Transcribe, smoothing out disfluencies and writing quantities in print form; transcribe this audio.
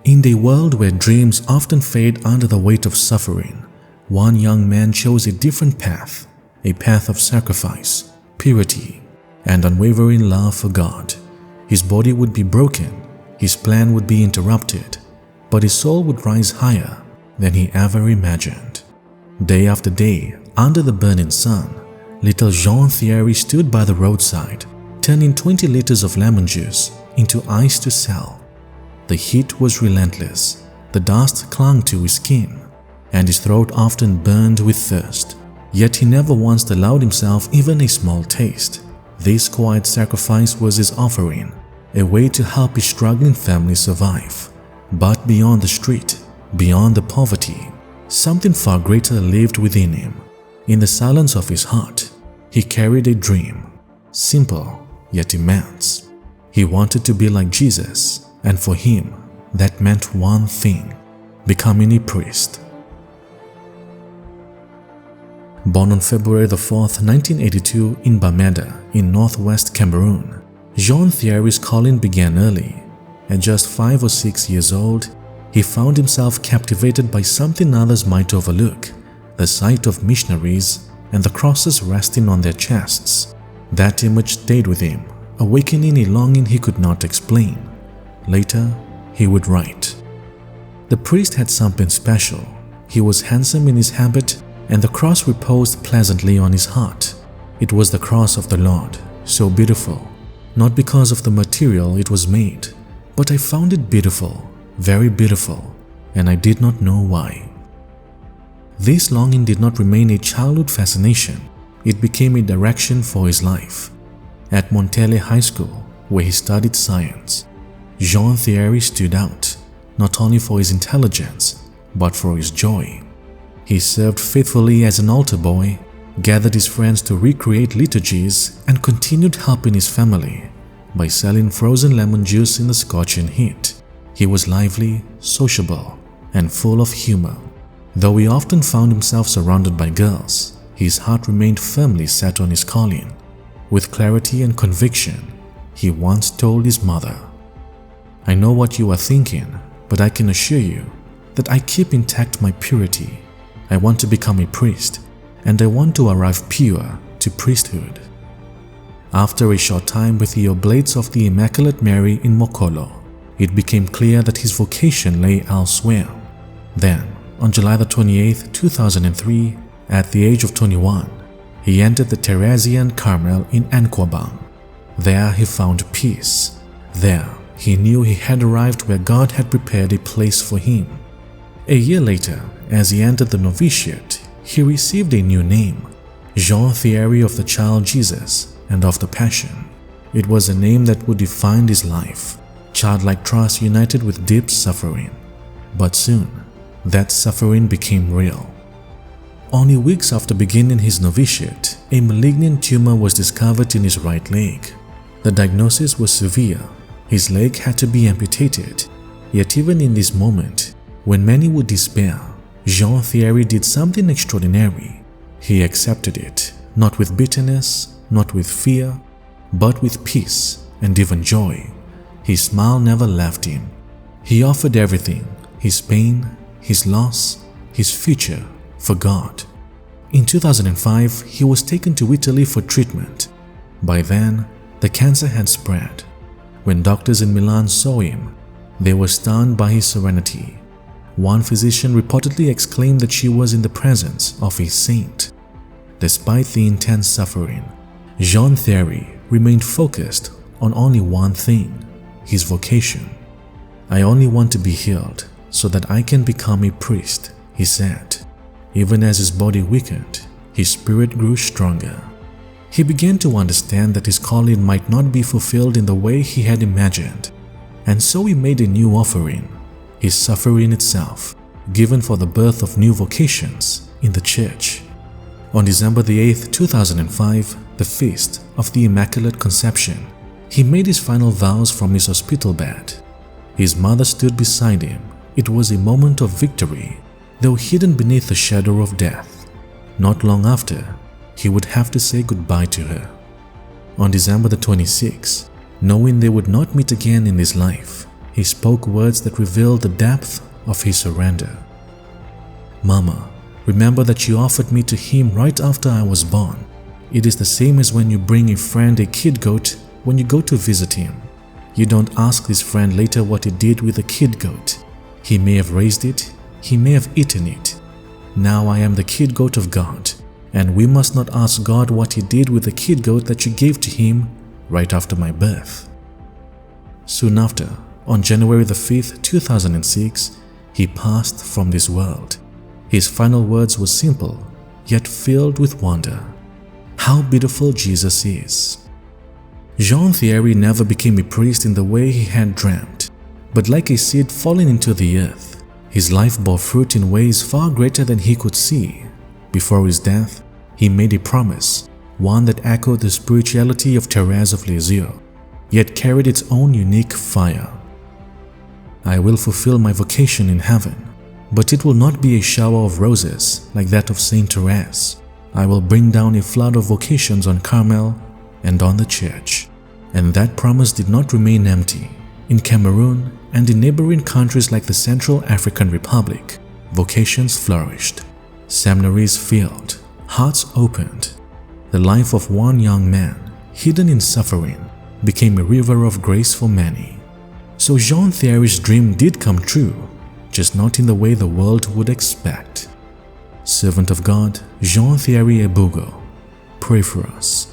In a world where dreams often fade under the weight of suffering, one young man chose a different path, a path of sacrifice, purity, and unwavering love for God. His body would be broken, his plan would be interrupted, but his soul would rise higher than he ever imagined. Day after day, under the burning sun, little Jean-Thierry stood by the roadside, turning 20 liters of lemon juice into ice to sell. The heat was relentless, the dust clung to his skin, and his throat often burned with thirst. Yet he never once allowed himself even a small taste. This quiet sacrifice was his offering, a way to help his struggling family survive. But beyond the street, beyond the poverty, something far greater lived within him. In the silence of his heart, he carried a dream, simple yet immense. He wanted to be like Jesus, and for him, that meant one thing: becoming a priest. Born on February 4th, 1982 in Bamenda in northwest Cameroon, Jean-Thierry's calling began early. At just 5 or 6 years old, he found himself captivated by something others might overlook: the sight of missionaries and the crosses resting on their chests. That image stayed with him, awakening a longing he could not explain. Later, he would write, "The priest had something special. He was handsome in his habit, and the cross reposed pleasantly on his heart. It was the cross of the Lord, so beautiful, not because of the material it was made, but I found it beautiful, very beautiful, and I did not know why." This longing did not remain a childhood fascination. It became a direction for his life. At Montele High School, where he studied science, Jean-Thierry stood out, not only for his intelligence, but for his joy. He served faithfully as an altar boy, gathered his friends to recreate liturgies, and continued helping his family by selling frozen lemon juice in the scorching heat. He was lively, sociable, and full of humor. Though he often found himself surrounded by girls, his heart remained firmly set on his calling. With clarity and conviction, he once told his mother, "I know what you are thinking, but I can assure you that I keep intact my purity. I want to become a priest, and I want to arrive pure to priesthood." After a short time with the Oblates of the Immaculate Mary in Mokolo, it became clear that his vocation lay elsewhere. Then, on July 28, 2003, at the age of 21, he entered the Theresian Carmel in Nkwabang. There he found peace. There, he knew he had arrived where God had prepared a place for him. A year later, as he entered the novitiate, he received a new name, Jean-Thierry of the Child Jesus and of the Passion. It was a name that would define his life, childlike trust united with deep suffering. But soon, that suffering became real. Only weeks after beginning his novitiate, a malignant tumor was discovered in his right leg. The diagnosis was severe. His leg had to be amputated. Yet even in this moment, when many would despair, Jean-Thierry did something extraordinary. He accepted it, not with bitterness, not with fear, but with peace and even joy. His smile never left him. He offered everything, his pain, his loss, his future, for God. In 2005, he was taken to Italy for treatment. By then, the cancer had spread. When doctors in Milan saw him, they were stunned by his serenity. One physician reportedly exclaimed that she was in the presence of a saint. Despite the intense suffering, Jean-Thierry remained focused on only one thing: his vocation. "I only want to be healed so that I can become a priest," he said. Even as his body weakened, his spirit grew stronger. He began to understand that his calling might not be fulfilled in the way he had imagined, and so he made a new offering, his suffering itself, given for the birth of new vocations in the church. On December 8, 2005, the feast of the Immaculate Conception, he made his final vows from his hospital bed. His mother stood beside him. It was a moment of victory, though hidden beneath the shadow of death. Not long after, he would have to say goodbye to her. On December 26, knowing they would not meet again in this life, he spoke words that revealed the depth of his surrender. "Mama, remember that you offered me to him right after I was born. It is the same as when you bring a friend a kid goat when you go to visit him. You don't ask this friend later what he did with the kid goat. He may have raised it, he may have eaten it. Now I am the kid goat of God, and we must not ask God what he did with the kid goat that you gave to him right after my birth." Soon after, on January the 5th, 2006, he passed from this world. His final words were simple, yet filled with wonder. How beautiful Jesus is. Jean-Thierry never became a priest in the way he had dreamt, but like a seed falling into the earth, his life bore fruit in ways far greater than he could see. Before his death, he made a promise, one that echoed the spirituality of Thérèse of Lisieux, yet carried its own unique fire. "I will fulfill my vocation in heaven, but it will not be a shower of roses like that of Saint Thérèse. I will bring down a flood of vocations on Carmel and on the church." And that promise did not remain empty. In Cameroon and in neighboring countries like the Central African Republic, vocations flourished. Seminaries filled, hearts opened. The life of one young man, hidden in suffering, became a river of grace for many. So Jean-Thierry's dream did come true, just not in the way the world would expect. Servant of God, Jean-Thierry Ebogo, pray for us.